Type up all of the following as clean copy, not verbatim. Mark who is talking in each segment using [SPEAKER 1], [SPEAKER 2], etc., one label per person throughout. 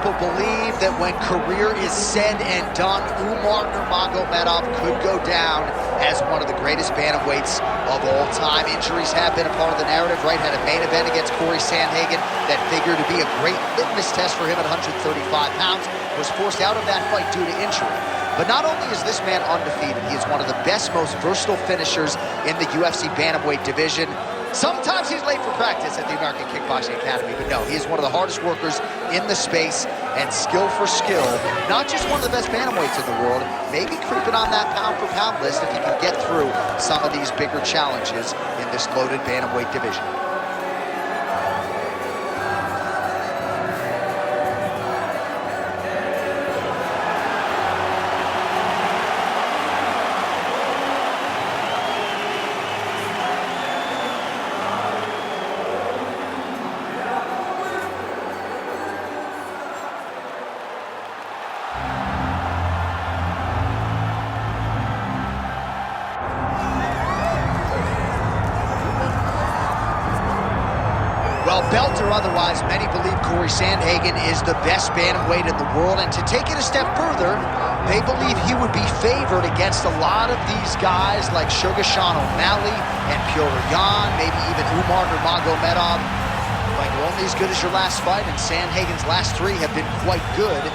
[SPEAKER 1] people believe that when career is said and done, Umar Nurmagomedov could go down as one of the greatest bantamweights of all time. Injuries have been a part of the narrative, right? Had a main event against Cory Sandhagen that figured to be a great litmus test for him at 135 pounds. Was forced out of that fight due to injury. But not only is this man undefeated, he is one of the best, most versatile finishers in the UFC bantamweight division. Sometimes he's late for practice at the American Kickboxing Academy, but no, he is one of the hardest workers in the space, and skill for skill, not just one of the best bantamweights in the world, maybe creeping on that pound-for-pound list if he can get through some of these bigger challenges in this loaded bantamweight division. Well, belt or otherwise, many believe Cory Sandhagen is the best bantamweight in the world, and to take it a step further, they believe he would be favored against a lot of these guys like Sugar Sean O'Malley and Petr Yan, maybe even Umar Nurmagomedov. Like, you're only as good as your last fight, and Sandhagen's last three have been quite good.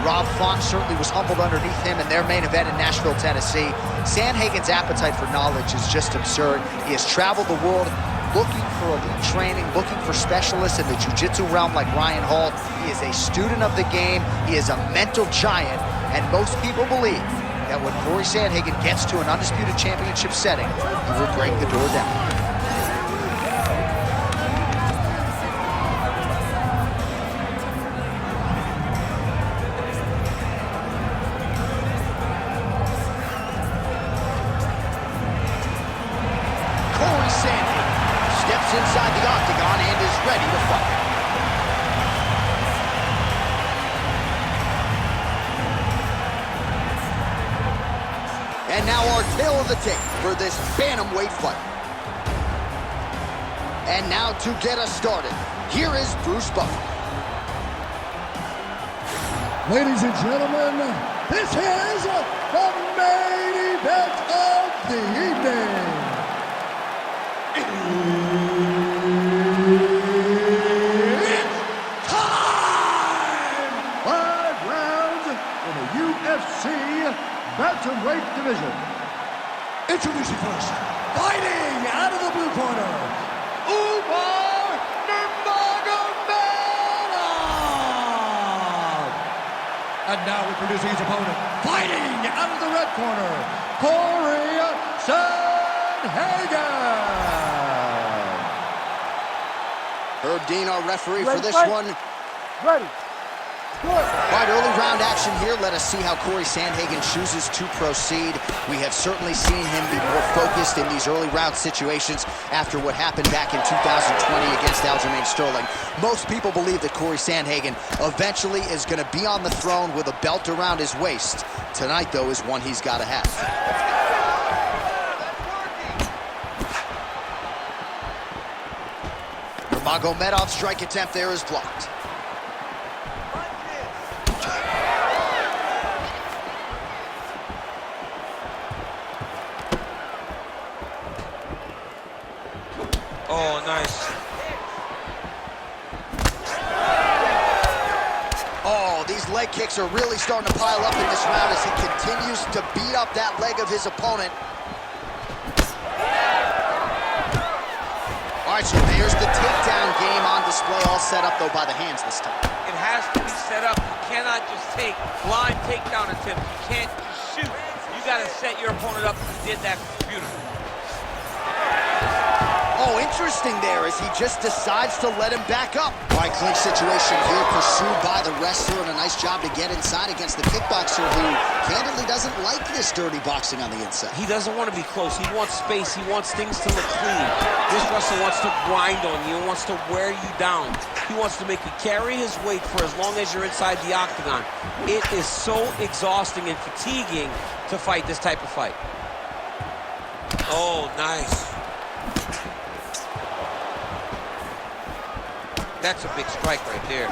[SPEAKER 1] Rob Font certainly was humbled underneath him in their main event in Nashville, Tennessee. Sandhagen's appetite for knowledge is just absurd. He has traveled the world looking for elite training, looking for specialists in the jiu-jitsu realm like Ryan Hall. He is a student of the game. He is a mental giant, and most people believe that when Cory Sandhagen gets to an undisputed championship setting, he will break the door down. Cory Sandhagen steps inside the octagon and is ready to fight. And now our tale of the tape for this bantamweight fight. And now to get us started, here is Bruce Buffer.
[SPEAKER 2] Ladies and gentlemen, this is the main event of the evening. It's time! 5 rounds in the UFC Bantamweight division. Introducing first, fighting out of the blue corner, Umar Nurmagomedov! And now introducing his opponent, fighting out of the red corner, Cory Sandhagen!
[SPEAKER 1] Herb Dean, our referee for this one.
[SPEAKER 2] Ready. Good.
[SPEAKER 1] All right, early round action here. Let us see how Cory Sandhagen chooses to proceed. We have certainly seen him be more focused in these early round situations after what happened back in 2020 against Aljamain Sterling. Most people believe that Cory Sandhagen eventually is going to be on the throne with a belt around his waist. Tonight, though, is one he's got to have. Nurmagomedov's strike attempt there is blocked.
[SPEAKER 3] Oh, nice.
[SPEAKER 1] Oh, these leg kicks are really starting to pile up in this round as he continues to beat up that leg of his opponent. All right, so there's the takedown game on display, all set up, though, by the hands this time.
[SPEAKER 3] It has to be set up. You cannot just take blind takedown attempts. You can't just shoot. You got to set your opponent up. He did that beautifully.
[SPEAKER 1] Oh, interesting there as he just decides to let him back up. All right, clinch situation here pursued by the wrestler, and a nice job to get inside against the kickboxer who candidly doesn't like this dirty boxing on the inside.
[SPEAKER 3] He doesn't want to be close. He wants space. He wants things to look clean. This wrestler wants to grind on you and wants to wear you down. He wants to make you carry his weight for as long as you're inside the octagon. It is so exhausting and fatiguing to fight this type of fight. Oh, nice. That's a big strike right there.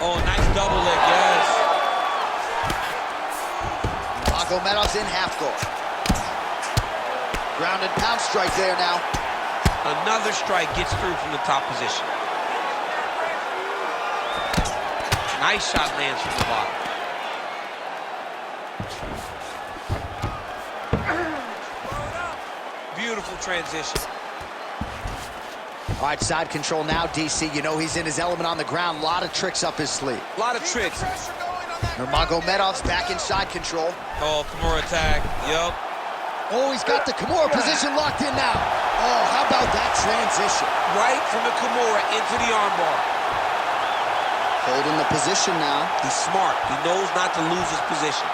[SPEAKER 3] Oh, nice double leg, yes.
[SPEAKER 1] Nurmagomedov's in half guard. Ground and pound strike there now.
[SPEAKER 3] Another strike gets through from the top position. Nice shot lands from the bottom. Beautiful transition.
[SPEAKER 1] All right, side control now, DC. You know he's in his element on the ground. A lot of tricks up his sleeve.
[SPEAKER 3] A lot of tricks.
[SPEAKER 1] Nurmagomedov's back in side control.
[SPEAKER 3] Oh, Kimura tag. Yup.
[SPEAKER 1] Oh, he's got the Kimura position locked in now. Oh, how about that transition?
[SPEAKER 3] Right from the Kimura into the armbar.
[SPEAKER 1] Holding the position now.
[SPEAKER 3] He's smart. He knows not to lose his position.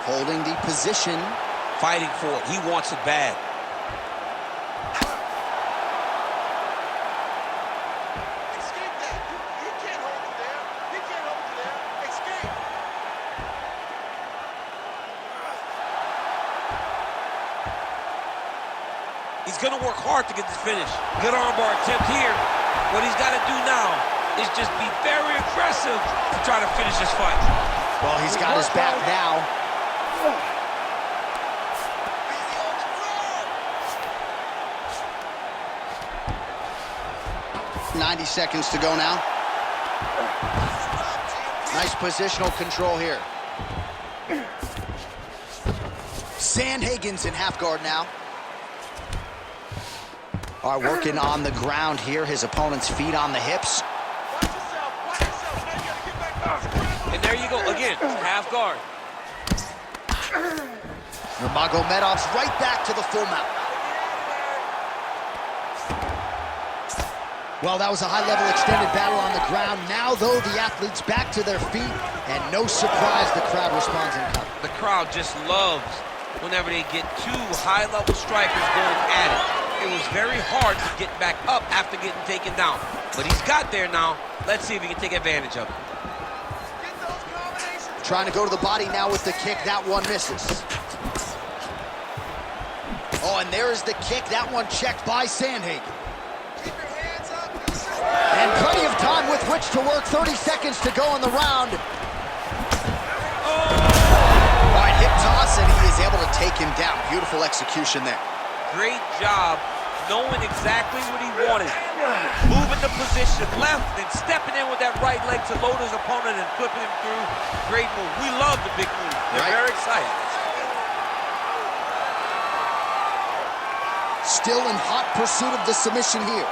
[SPEAKER 1] Holding the position.
[SPEAKER 3] Fighting for it. He wants it bad.
[SPEAKER 4] Escape that. He can't hold you there. He can't hold you there. Escape.
[SPEAKER 3] He's going to work hard to get this finish. Good armbar attempt here. What he's got to do now is just be very aggressive to try to finish this fight.
[SPEAKER 1] Well, he's got his back now. 90 seconds to go now. Nice positional control here. Sandhagen's in half guard now. All right, working on the ground here. His opponent's feet on the hips.
[SPEAKER 4] Watch yourself. Watch yourself. Now you gotta get back up.
[SPEAKER 3] And there you go. Again, half guard.
[SPEAKER 1] Nurmagomedov's right back to the full mount. Well, that was a high-level extended battle on the ground. Now, though, the athletes back to their feet, and no surprise, the crowd responds in kind.
[SPEAKER 3] The crowd just loves whenever they get two high-level strikers going at it. It was very hard to get back up after getting taken down. But he's got there now. Let's see if he can take advantage of it.
[SPEAKER 4] Get those combinations.
[SPEAKER 1] Trying to go to the body now with the kick. That one misses. Oh, and there is the kick. That one checked by Sandhagen.
[SPEAKER 4] Keep your hands up.
[SPEAKER 1] And plenty of time with which to work. 30 seconds to go in the round. All right, hip toss, and he is able to take him down. Beautiful execution there.
[SPEAKER 3] Great job knowing exactly what he wanted. Moving the position left and stepping in with that right leg to load his opponent and flipping him through. Great move. We love the big move. They're
[SPEAKER 1] Right.
[SPEAKER 3] very excited.
[SPEAKER 1] Still in hot pursuit of the submission here.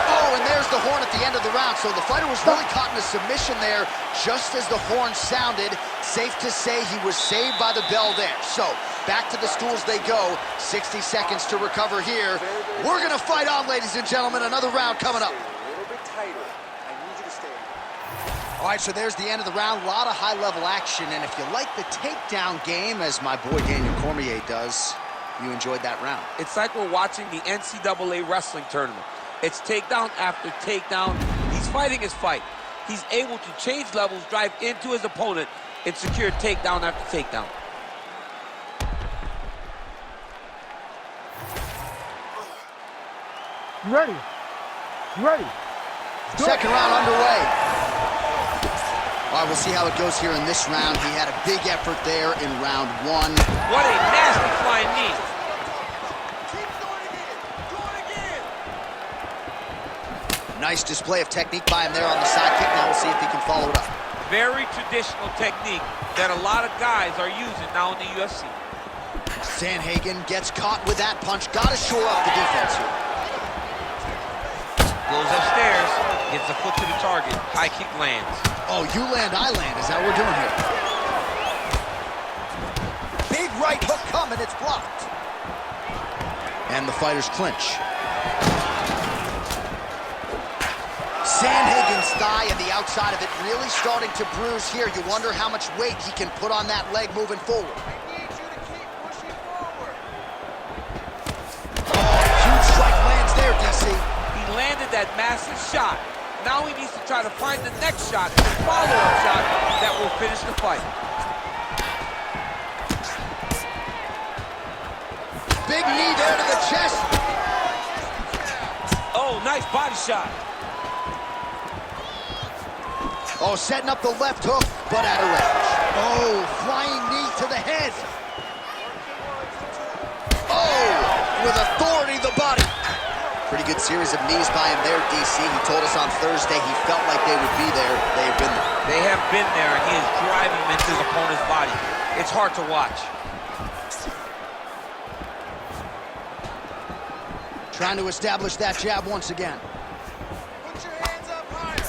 [SPEAKER 1] Oh, and there's the horn at the end of the round. So the fighter was really caught in a submission there just as the horn sounded. Safe to say he was saved by the bell there. So back to the stools they go. 60 seconds to recover here. We're going to fight on, ladies and gentlemen. Another round coming up.
[SPEAKER 4] A little bit tighter. I need you to stay.
[SPEAKER 1] All right, so there's the end of the round. A lot of high-level action. And if you like the takedown game, as my boy Daniel Cormier does, you enjoyed that round.
[SPEAKER 3] It's like we're watching the NCAA wrestling tournament. It's takedown after takedown. He's fighting his fight. He's able to change levels, drive into his opponent, and secure takedown after takedown.
[SPEAKER 2] You ready? You ready?
[SPEAKER 1] Second round underway. All right, we'll see how it goes here in this round. He had a big effort there in round one.
[SPEAKER 3] What a nasty flying knee.
[SPEAKER 4] Keep doing it again. Do it again.
[SPEAKER 1] Nice display of technique by him there on the side kick. Now we'll see if he can follow it up.
[SPEAKER 3] Very traditional technique that a lot of guys are using now in the UFC.
[SPEAKER 1] Sandhagen gets caught with that punch. Got to shore up the defense here.
[SPEAKER 3] Goes upstairs, gets the foot to the target. High kick lands.
[SPEAKER 1] Oh, you land, I land. Is that what we're doing here? Big right hook coming. It's blocked. And the fighters clinch. Sandhagen's thigh and the outside of it really starting to bruise here. You wonder how much weight he can put on that leg moving forward.
[SPEAKER 4] I need you to keep pushing forward.
[SPEAKER 1] Oh, huge strike lands there, DC.
[SPEAKER 3] He landed that massive shot, Now he needs to try to find the next shot, the follow-up shot that will finish the fight.
[SPEAKER 1] Big knee there to the chest.
[SPEAKER 3] Oh, nice body shot.
[SPEAKER 1] Oh, setting up the left hook, but out of range. Oh, flying knee to the head. Oh, with authority the body. Pretty good series of knees by him there, DC. He told us on Thursday he felt like they would be there. They have been there.
[SPEAKER 3] They have been there, and he is driving him into his opponent's body. It's hard to watch.
[SPEAKER 1] Trying to establish that jab once again.
[SPEAKER 4] Put your hands up higher.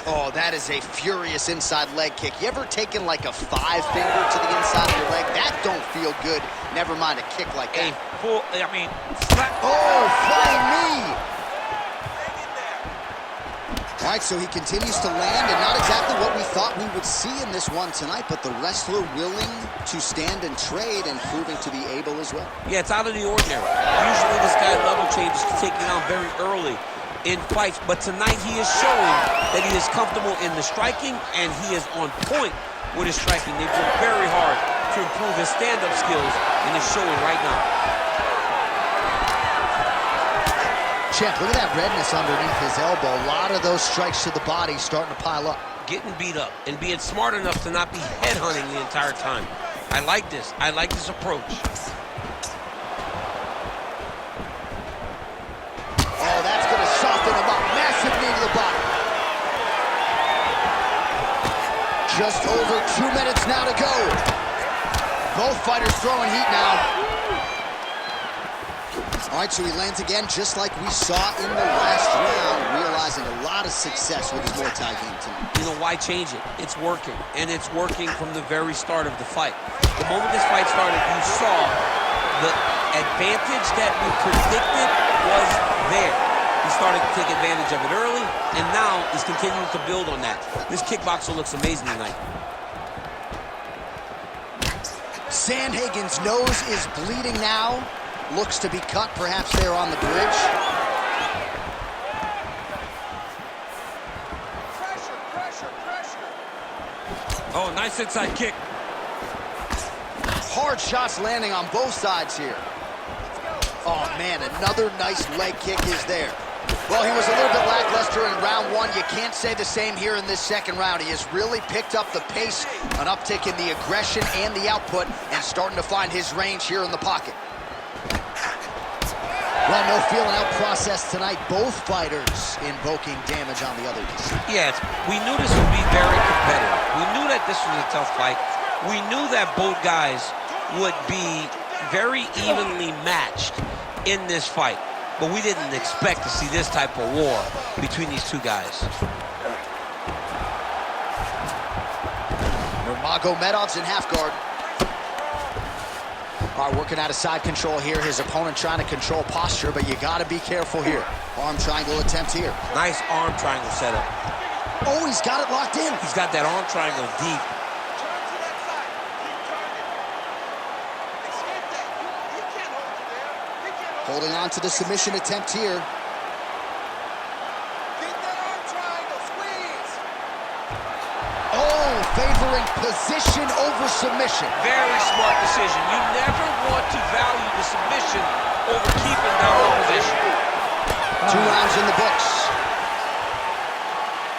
[SPEAKER 4] Come on.
[SPEAKER 1] Oh, that is a furious inside leg kick. You ever taken like a 5-finger to the inside of your leg? That don't feel good. Never mind a kick like that.
[SPEAKER 3] Slap.
[SPEAKER 1] Oh, flying knee.
[SPEAKER 4] Hang in there.
[SPEAKER 1] All right, so he continues to land, and not exactly what we thought we would see in this one tonight, but the wrestler willing to stand and trade and proving to be able as well.
[SPEAKER 3] Yeah, it's out of the ordinary. Usually this guy level changes to taking on very early in fights, but tonight he is showing that he is comfortable in the striking, and he is on point with his striking. They've worked very hard to improve his stand-up skills, and it's showing right now.
[SPEAKER 1] Champ, look at that redness underneath his elbow. A lot of those strikes to the body starting to pile up.
[SPEAKER 3] Getting beat up and being smart enough to not be headhunting the entire time. I like this. I like this approach.
[SPEAKER 1] Oh, that's going to soften him up. Massive knee to the body. Just over 2 minutes now to go. Both fighters throwing heat now. All right, so he lands again just like we saw in the last round, realizing a lot of success with his Muay Thai game tonight.
[SPEAKER 3] You know, why change it? It's working, and it's working from the very start of the fight. The moment this fight started, you saw the advantage that we predicted was there. He started to take advantage of it early, and now he's continuing to build on that. This kickboxer looks amazing tonight.
[SPEAKER 1] Sandhagen's nose is bleeding now. Looks to be cut, perhaps there on the bridge.
[SPEAKER 4] Pressure, pressure, pressure.
[SPEAKER 3] Oh, nice inside kick.
[SPEAKER 1] Hard shots landing on both sides here. Oh, man, another nice leg kick is there. Well, he was a little bit lackluster in round one. You can't say the same here in this second round. He has really picked up the pace, an uptick in the aggression and the output, and starting to find his range here in the pocket. Well, no feeling out process tonight. Both fighters invoking damage on the other.
[SPEAKER 3] Yes, we knew this would be very competitive. We knew that this was a tough fight. We knew that both guys would be very evenly matched in this fight. But we didn't expect to see this type of war between these two guys.
[SPEAKER 1] Nurmagomedov's in half guard. All right, working out of side control here. His opponent trying to control posture, but you got to be careful here. Arm triangle attempt here.
[SPEAKER 3] Nice arm triangle setup.
[SPEAKER 1] Oh, he's got it locked in.
[SPEAKER 3] He's got that arm triangle deep.
[SPEAKER 4] Turn to that side. Keep turning. Escape that. He can't hold you there. He can't hold
[SPEAKER 1] Holding on to the submission attempt here.
[SPEAKER 4] Keep that arm triangle. Squeeze.
[SPEAKER 1] Oh, favoring position over submission.
[SPEAKER 3] Very smart decision. You never want to value the submission over keeping down the position.
[SPEAKER 1] 2 rounds in the books.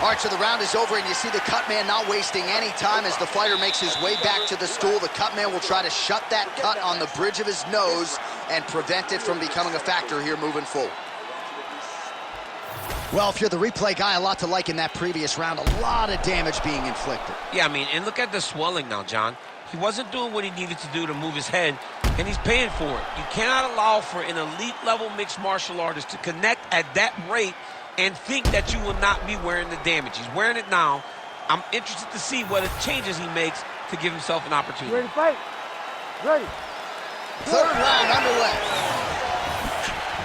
[SPEAKER 1] All right, so the round is over, and you see the cut man not wasting any time as the fighter makes his way back to the stool. The cut man will try to shut that cut on the bridge of his nose and prevent it from becoming a factor here moving forward. Well, if you're the replay guy, a lot to like in that previous round. A lot of damage being inflicted.
[SPEAKER 3] Yeah, I mean, and look at the swelling now, John. He wasn't doing what he needed to do to move his head, and he's paying for it. You cannot allow for an elite-level mixed martial artist to connect at that rate and think that you will not be wearing the damage. He's wearing it now. I'm interested to see what changes he makes to give himself an opportunity.
[SPEAKER 5] Ready to fight? Ready.
[SPEAKER 1] Third round underway.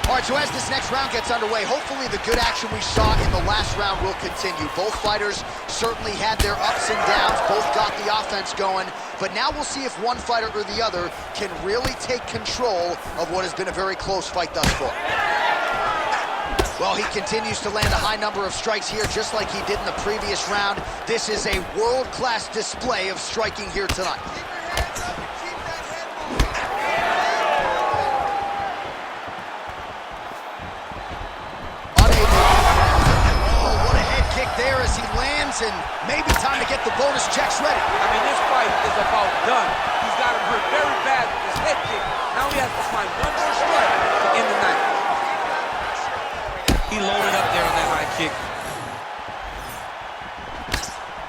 [SPEAKER 1] All right, so as this next round gets underway, hopefully the good action we saw in the last round will continue. Both fighters certainly had their ups and downs. Both got the offense going. But now we'll see if one fighter or the other can really take control of what has been a very close fight thus far. Well, he continues to land a high number of strikes here, just like he did in the previous round. This is a world-class display of striking here tonight. There as he lands, and maybe time to get the bonus checks ready.
[SPEAKER 3] I mean, this fight is about done. He's got him hurt very bad with his head kick. Now he has to find one more strike to end the night. He loaded up there on that high kick.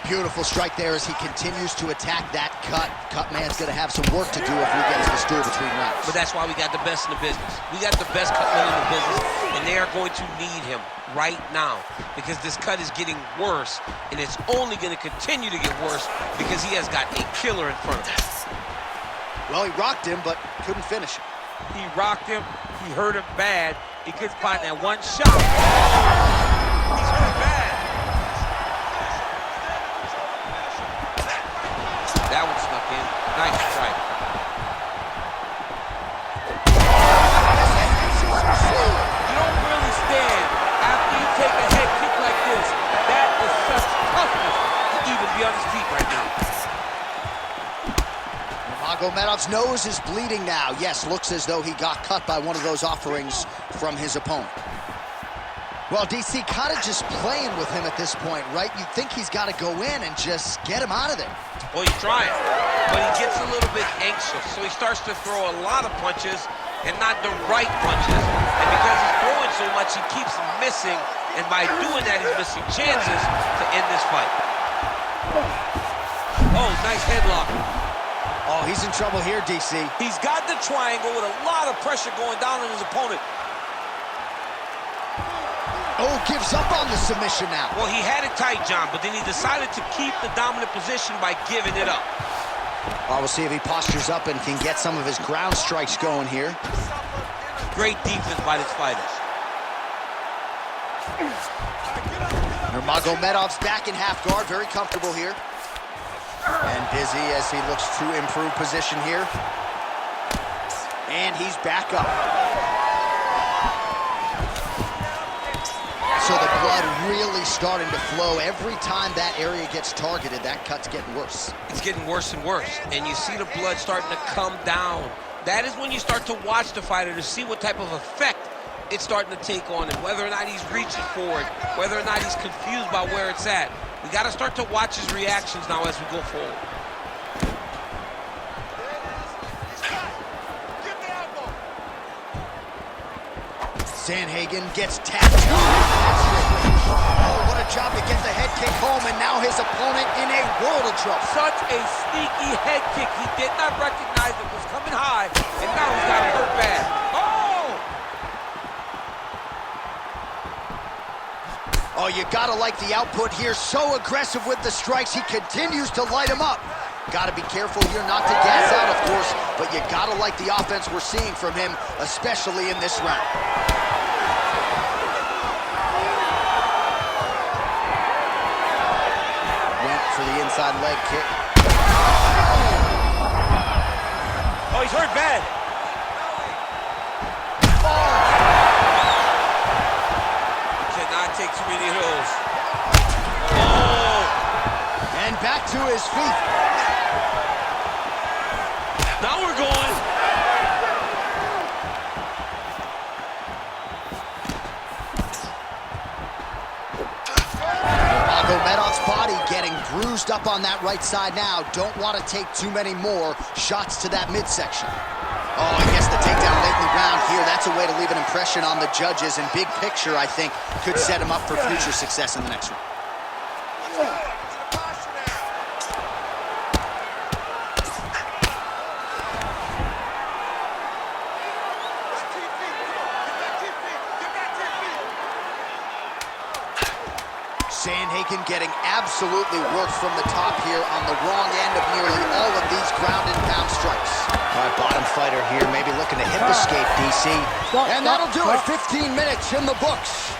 [SPEAKER 1] Beautiful strike there as he continues to attack that cut. Cut man's going to have some work to do if we get to the stool between rounds.
[SPEAKER 3] But that's why we got the best in the business. We got the best cut man in the business, and they are going to need him right now because this cut is getting worse, and it's only going to continue to get worse because he has got a killer in front of him.
[SPEAKER 1] Well, he rocked him, but couldn't finish him.
[SPEAKER 3] He rocked him. He hurt him bad. He couldn't find that one shot. Oh, he's hurt bad. That one snuck in. Nice strike. You don't really stand after you take a head kick like this. That is such toughness to even be on his feet right now.
[SPEAKER 1] Nurmagomedov's nose is bleeding now. Yes, looks as though he got cut by one of those offerings from his opponent. Well, DC kind of just playing with him at this point, right? You think he's got to go in and just get him out of there.
[SPEAKER 3] Well, he's trying, but he gets a little bit anxious, so he starts to throw a lot of punches and not the right punches. And because he's throwing so much, he keeps missing, and by doing that, he's missing chances to end this fight. Oh, nice headlock.
[SPEAKER 1] Oh, he's in trouble here, DC.
[SPEAKER 3] He's got the triangle with a lot of pressure going down on his opponent.
[SPEAKER 1] Oh, gives up on the submission now.
[SPEAKER 3] Well, he had it tight, John, but then he decided to keep the dominant position by giving it up.
[SPEAKER 1] Well, we'll see if he postures up and can get some of his ground strikes going here.
[SPEAKER 3] Great defense by this fighter.
[SPEAKER 1] Nurmagomedov's back in half guard, very comfortable here. And busy as he looks to improve position here. And he's back up. So the blood really starting to flow. Every time that area gets targeted, that cut's getting worse.
[SPEAKER 3] It's getting worse and worse. And you see the blood starting to come down. That is when you start to watch the fighter to see what type of effect it's starting to take on him, whether or not he's reaching for it, whether or not he's confused by where it's at. We got to start to watch his reactions now as we go forward.
[SPEAKER 1] Sandhagen gets tapped. Oh, what a job to get the head kick home, and now his opponent in a world of trouble.
[SPEAKER 3] Such a sneaky head kick. He did not recognize it was coming high, and now he's got it hurt bad. Oh!
[SPEAKER 1] Oh, you gotta like the output here. So aggressive with the strikes. He continues to light him up. Gotta be careful here not to gas out, of course, but you gotta like the offense we're seeing from him, especially in this round. For the inside leg kick.
[SPEAKER 3] Oh, he's hurt bad.
[SPEAKER 1] Oh.
[SPEAKER 3] Cannot take too many of those. Oh!
[SPEAKER 1] And back to his feet.
[SPEAKER 3] Now we're going.
[SPEAKER 1] Nurmagomedov's body getting bruised up on that right side now. Don't want to take too many more shots to that midsection. Oh, I guess the takedown late in the round here, that's a way to leave an impression on the judges, and big picture, I think, could set him up for future success in the next round. Sandhagen getting absolutely worked from the top here on the wrong end of nearly all of these ground and pound strikes. All right, bottom fighter here, maybe looking to hip escape, DC. And that'll do it, 15 minutes in the books.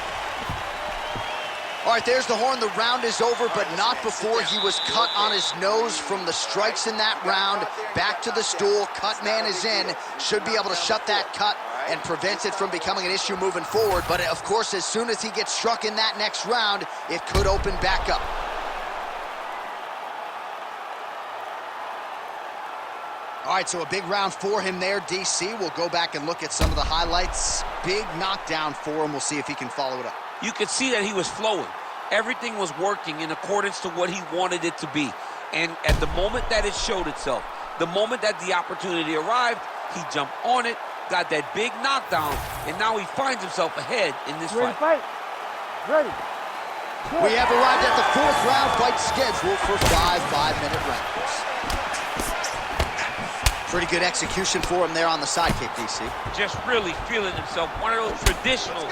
[SPEAKER 1] All right, there's the horn. The round is over, but not before he was cut on his nose from the strikes in that round. Back to the stool, cut man is in. Should be able to shut that cut and prevents it from becoming an issue moving forward. But, of course, as soon as he gets struck in that next round, it could open back up. All right, so a big round for him there, DC. We'll go back and look at some of the highlights. Big knockdown for him. We'll see if he can follow it up.
[SPEAKER 3] You could see that he was flowing. Everything was working in accordance to what he wanted it to be. And at the moment that it showed itself, the moment that the opportunity arrived, he jumped on it, got that big knockdown, and now he finds himself ahead in this fight.
[SPEAKER 5] Ready.
[SPEAKER 1] We have arrived at the 4th round fight scheduled for 5 5-minute rounds. Pretty good execution for him there on the sidekick, DC.
[SPEAKER 3] Just really feeling himself. One of those traditional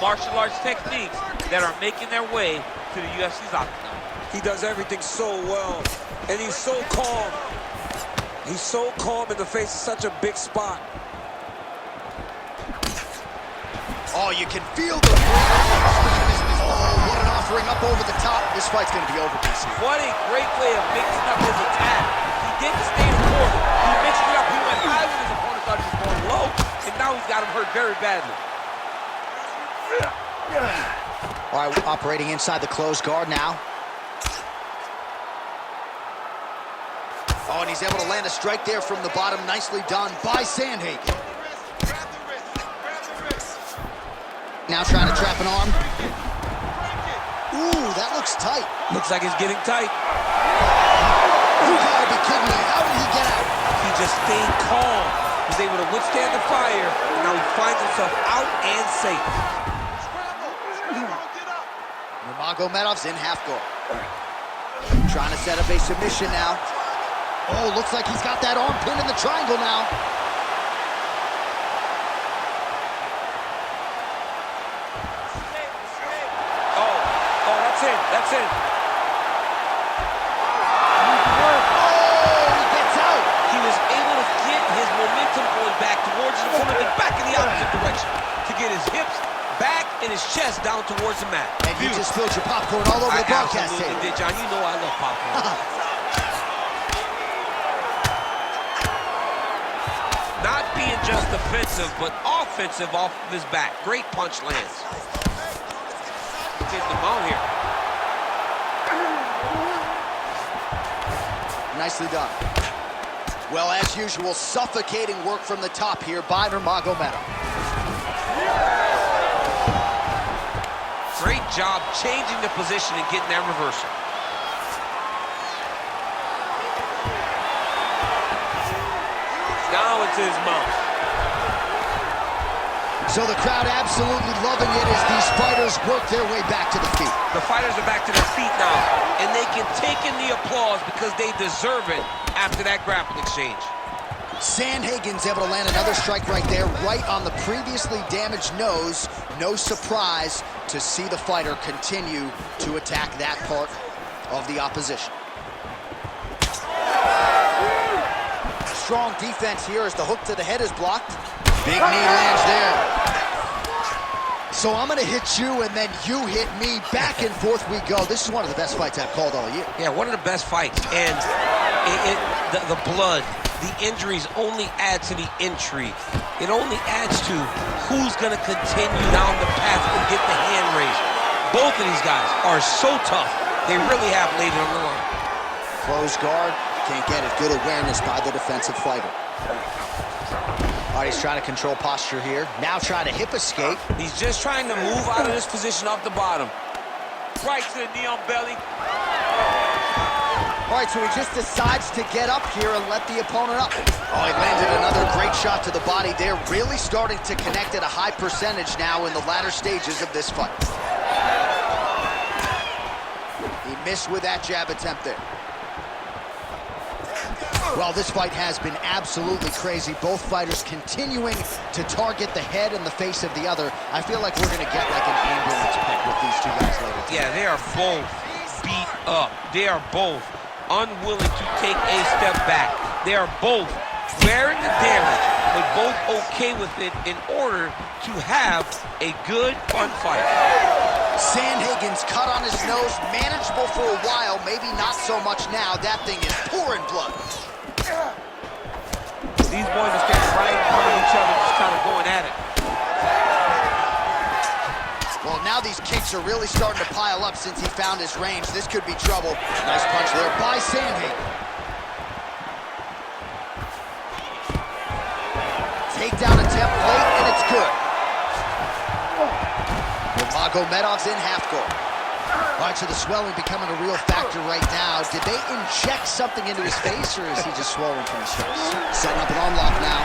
[SPEAKER 3] martial arts techniques that are making their way to the UFC's octagon.
[SPEAKER 6] He does everything so well, and he's so calm. He's so calm in the face of such a big spot.
[SPEAKER 1] Oh, you can feel the breathing. Oh, what an offering up over the top. This fight's going to be over, DC.
[SPEAKER 3] What a great way of mixing up his attack. He didn't stay in the corner. He mixed it up. He went high when his opponent thought he was going low, and now he's got him hurt very badly.
[SPEAKER 1] All right, operating inside the closed guard now. Oh, and he's able to land a strike there from the bottom. Nicely done by Sandhagen. Now trying to trap an arm. Ooh, that looks tight.
[SPEAKER 3] Looks like it's getting tight.
[SPEAKER 1] You gotta be kidding me. How did he get out?
[SPEAKER 3] He just stayed calm. He was able to withstand the fire, and now he finds himself out and safe.
[SPEAKER 1] Nurmagomedov's in half guard. Trying to set up a submission now. Oh, looks like he's got that arm pinned in the triangle now.
[SPEAKER 3] Oh, that's it. That's it.
[SPEAKER 1] Oh, he gets out.
[SPEAKER 3] He was able to get his momentum going back towards his opponent and back in the opposite direction to get his hips back and his chest down towards the mat.
[SPEAKER 1] And you just spilled your popcorn all over the broadcast table.
[SPEAKER 3] I absolutely did, John. You know I love popcorn. Not being just defensive, but offensive off of his back. Great punch lands. Getting him out here.
[SPEAKER 1] Nicely done. Well, as usual, suffocating work from the top here by Nurmagomedov.
[SPEAKER 3] Great job changing the position and getting that reversal. Now it's his mouth.
[SPEAKER 1] So the crowd absolutely loving it as these fighters work their way back to the feet.
[SPEAKER 3] The fighters are back to their feet now, and they can take in the applause because they deserve it after that grappling exchange.
[SPEAKER 1] Sandhagen's able to land another strike right there, right on the previously damaged nose. No surprise to see the fighter continue to attack that part of the opposition. Strong defense here as the hook to the head is blocked. Big knee lands there. So I'm gonna hit you and then you hit me. Back and forth we go. This is one of the best fights I've called all year.
[SPEAKER 3] Yeah, one of the best fights. And the blood, the injuries only add to the intrigue. It only adds to who's gonna continue down the path and get the hand raised. Both of these guys are so tough. They really have laid it on the line.
[SPEAKER 1] Close guard. Can't get it. Good awareness by the defensive fighter. All right, he's trying to control posture here. Now trying to hip escape.
[SPEAKER 3] He's just trying to move out of this position off the bottom. Right to the knee on belly.
[SPEAKER 1] All right, so he just decides to get up here and let the opponent up. Oh, he landed another great shot to the body there. Really starting to connect at a high percentage now in the latter stages of this fight. He missed with that jab attempt there. Well, this fight has been absolutely crazy. Both fighters continuing to target the head and the face of the other. I feel like we're going to get like an ambulance pick with these two guys later.
[SPEAKER 3] Yeah, they are both beat up. They are both unwilling to take a step back. They are both wearing the damage, but both okay with it in order to have a good, fun fight.
[SPEAKER 1] Sandhagen's cut on his nose, manageable for a while, maybe not so much now. That thing is pouring blood.
[SPEAKER 3] These boys are standing right in front of each other, just kind of going at it.
[SPEAKER 1] Well, now these kicks are really starting to pile up since he found his range. This could be trouble. Nice punch there by Sandhagen. Takedown attempt late, and it's good. Nurmagomedov's in half guard. All right, so the swelling becoming a real factor right now. Did they inject something into his face, or is he just swollen from the stress? Setting up an arm lock now.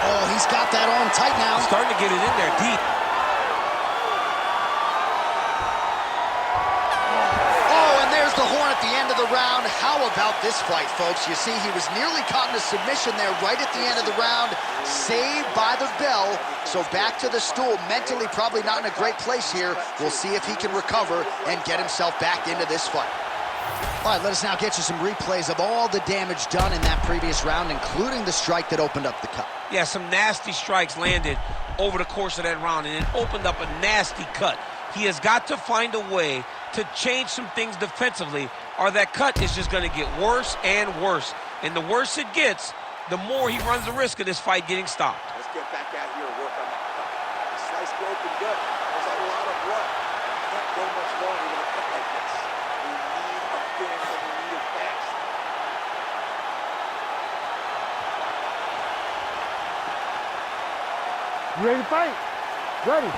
[SPEAKER 1] Oh, he's got that arm tight now.
[SPEAKER 3] Starting to get it in there deep.
[SPEAKER 1] The horn at the end of the round. How about this fight, folks? You see, he was nearly caught in a submission there right at the end of the round, saved by the bell. So back to the stool, mentally probably not in a great place here. We'll see if he can recover and get himself back into this fight. All right, let us now get you some replays of all the damage done in that previous round, including the strike that opened up the cut.
[SPEAKER 3] Yeah, some nasty strikes landed over the course of that round, and it opened up a nasty cut. He has got to find a way to change some things defensively, or that cut is just going to get worse and worse. And the worse it gets, the more he runs the risk of this fight getting stopped.
[SPEAKER 4] Let's get back out here and work on that cut. The slice broken gut. There's a lot of blood. Can't go much longer with a cut like this. We need a finish, and we need it fast.
[SPEAKER 5] You ready to fight? Ready.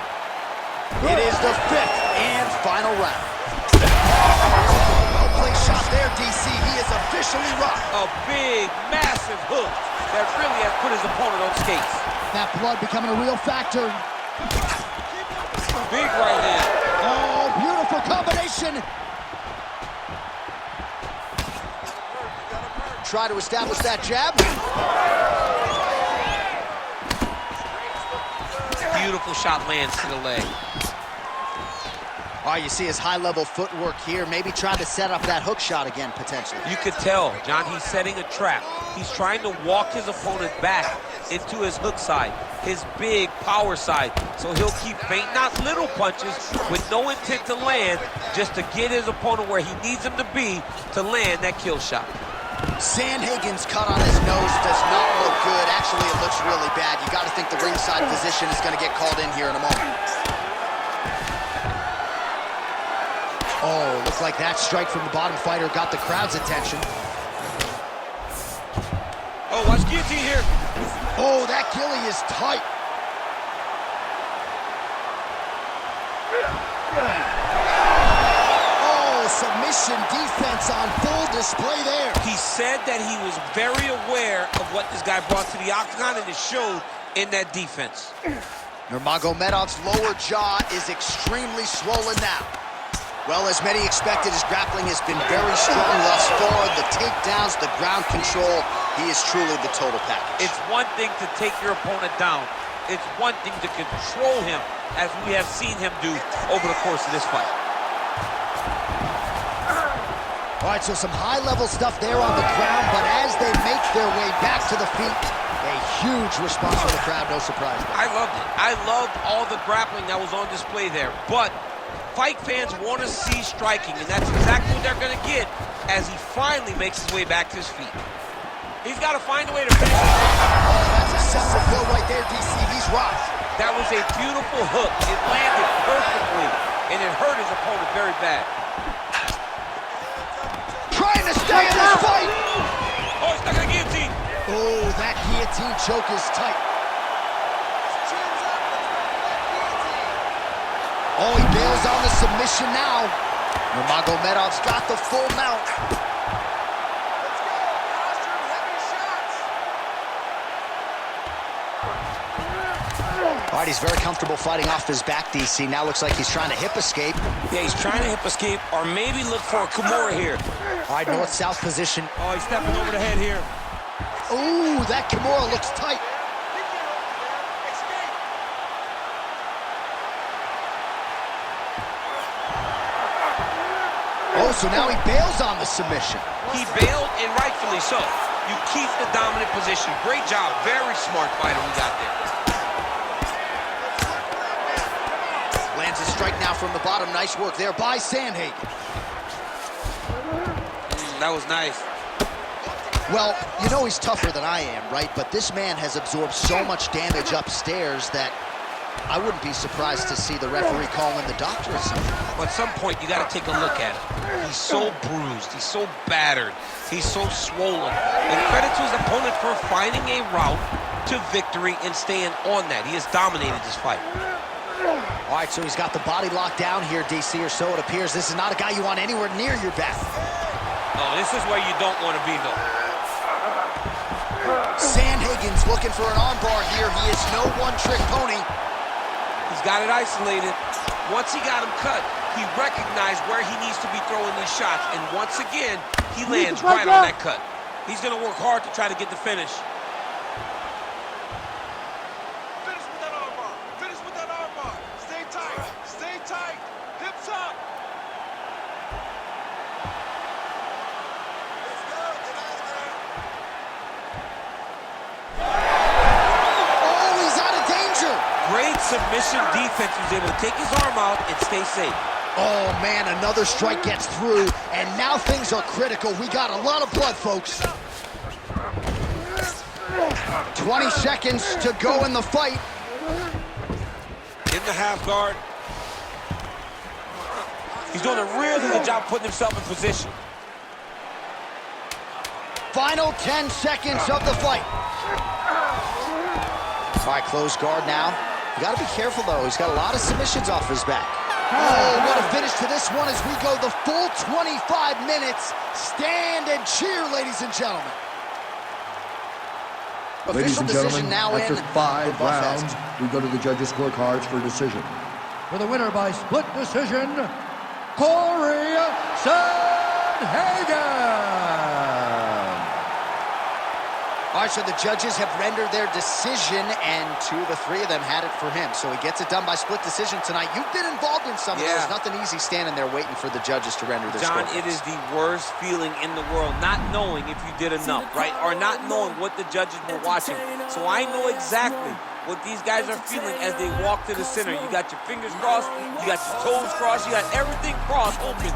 [SPEAKER 1] It is the fifth and final round. Well-placed shot there, DC. He is officially rocked.
[SPEAKER 3] A big, massive hook that really has put his opponent on skates.
[SPEAKER 1] That blood becoming a real factor.
[SPEAKER 3] Big right hand.
[SPEAKER 1] Oh, beautiful combination. Try to establish that jab.
[SPEAKER 3] Beautiful shot lands to the leg.
[SPEAKER 1] All right, you see his high-level footwork here, maybe trying to set up that hook shot again, potentially.
[SPEAKER 3] You could tell, John, he's setting a trap. He's trying to walk his opponent back into his hook side, his big power side. So he'll keep feinting out little punches with no intent to land, just to get his opponent where he needs him to be to land that kill shot.
[SPEAKER 1] Sandhagen's cut on his nose does not look good. Actually, it looks really bad. You got to think the ringside physician is going to get called in here in a moment. Oh, looks like that strike from the bottom fighter got the crowd's attention.
[SPEAKER 3] Oh, watch guillotine here.
[SPEAKER 1] Oh, that ghillie is tight. Oh, submission defense on full display there.
[SPEAKER 3] He said that he was very aware of what this guy brought to the octagon, and it showed in that defense.
[SPEAKER 1] Nurmagomedov's lower jaw is extremely swollen now. Well, as many expected, his grappling has been very strong thus far. The takedowns, the ground control, he is truly the total package.
[SPEAKER 3] It's one thing to take your opponent down. It's one thing to control him, as we have seen him do over the course of this fight.
[SPEAKER 1] All right, so some high-level stuff there on the ground, but as they make their way back to the feet, a huge response from the crowd, no surprise there.
[SPEAKER 3] I loved it. I loved all the grappling that was on display there, but fight fans want to see striking, and that's exactly what they're going to get as he finally makes his way back to his feet. He's got to find a way to finish it.
[SPEAKER 1] Oh, that's a separate blow right there, DC. He's rocked.
[SPEAKER 3] That was a beautiful hook. It landed perfectly, and it hurt his opponent very bad.
[SPEAKER 1] Trying to stay in this fight.
[SPEAKER 3] Oh, he's stuck in the guillotine.
[SPEAKER 1] Oh, that guillotine choke is tight. Oh, he bails on the submission now. Nurmagomedov's got the full mount.
[SPEAKER 4] Let's go. Posturing heavy shots.
[SPEAKER 1] All right, he's very comfortable fighting off his back, DC. Now looks like he's trying to hip escape.
[SPEAKER 3] Yeah, he's trying to hip escape or maybe look for a Kimura here.
[SPEAKER 1] All right, north-south position.
[SPEAKER 3] Oh, he's stepping over the head here.
[SPEAKER 1] Ooh, that Kimura looks tight.
[SPEAKER 4] He can't hold it there. Escape.
[SPEAKER 1] Oh, so now he bails on the submission.
[SPEAKER 3] He bailed, and rightfully so. You keep the dominant position. Great job. Very smart fighter we got there.
[SPEAKER 1] Lands a strike now from the bottom. Nice work there by Sandhagen.
[SPEAKER 3] That was nice.
[SPEAKER 1] Well, you know he's tougher than I am, right? But this man has absorbed so much damage upstairs that I wouldn't be surprised to see the referee call in the doctor at some point.
[SPEAKER 3] But at some point, you got to take a look at him. He's so bruised. He's so battered. He's so swollen. And credit to his opponent for finding a route to victory and staying on that. He has dominated this fight.
[SPEAKER 1] All right, so he's got the body locked down here, DC, or so it appears. This is not a guy you want anywhere near your back.
[SPEAKER 3] No, this is where you don't want to be, though.
[SPEAKER 1] Sandhagen's looking for an armbar here. He is no one-trick pony.
[SPEAKER 3] He's got it isolated. Once he got him cut, he recognized where he needs to be throwing these shots. And once again, he lands right on that cut. He's going to work hard to try to get the finish.
[SPEAKER 4] Finish with that armbar. Finish with that armbar. Stay tight. Stay tight. Hips up. Let's go. Get out of there.
[SPEAKER 1] Oh, he's out of danger.
[SPEAKER 3] Great submission defense. He was able to take his arm out and stay safe.
[SPEAKER 1] Oh, man, another strike gets through, and now things are critical. We got a lot of blood, folks. 20 seconds to go in the fight.
[SPEAKER 6] In the half guard.
[SPEAKER 3] He's doing a really good job putting himself in position.
[SPEAKER 1] Final 10 seconds of the fight. All right, close guard now. You got to be careful, though. He's got a lot of submissions off his back. Oh, what a finish to this one as we go the full 25 minutes. Stand and cheer, ladies and gentlemen.
[SPEAKER 2] Ladies
[SPEAKER 1] Official
[SPEAKER 2] and
[SPEAKER 1] decision
[SPEAKER 2] gentlemen,
[SPEAKER 1] now
[SPEAKER 2] after
[SPEAKER 1] in.
[SPEAKER 2] 5 rounds, we go to the judges' scorecards for decision. For the winner by split decision, Cory Sandhagen.
[SPEAKER 1] All right, so the judges have rendered their decision, and 2 of the 3 of them had it for him. So he gets it done by split decision tonight. You've been involved in some of those. Nothing easy standing there waiting for the judges to render their
[SPEAKER 3] John,
[SPEAKER 1] scorecards.
[SPEAKER 3] it is the worst feeling in the world, not knowing if you did enough, right? Or not knowing what the judges were watching. So I know exactly what these guys are feeling as they walk to the center. You got your fingers crossed, you got your toes crossed, you got everything crossed open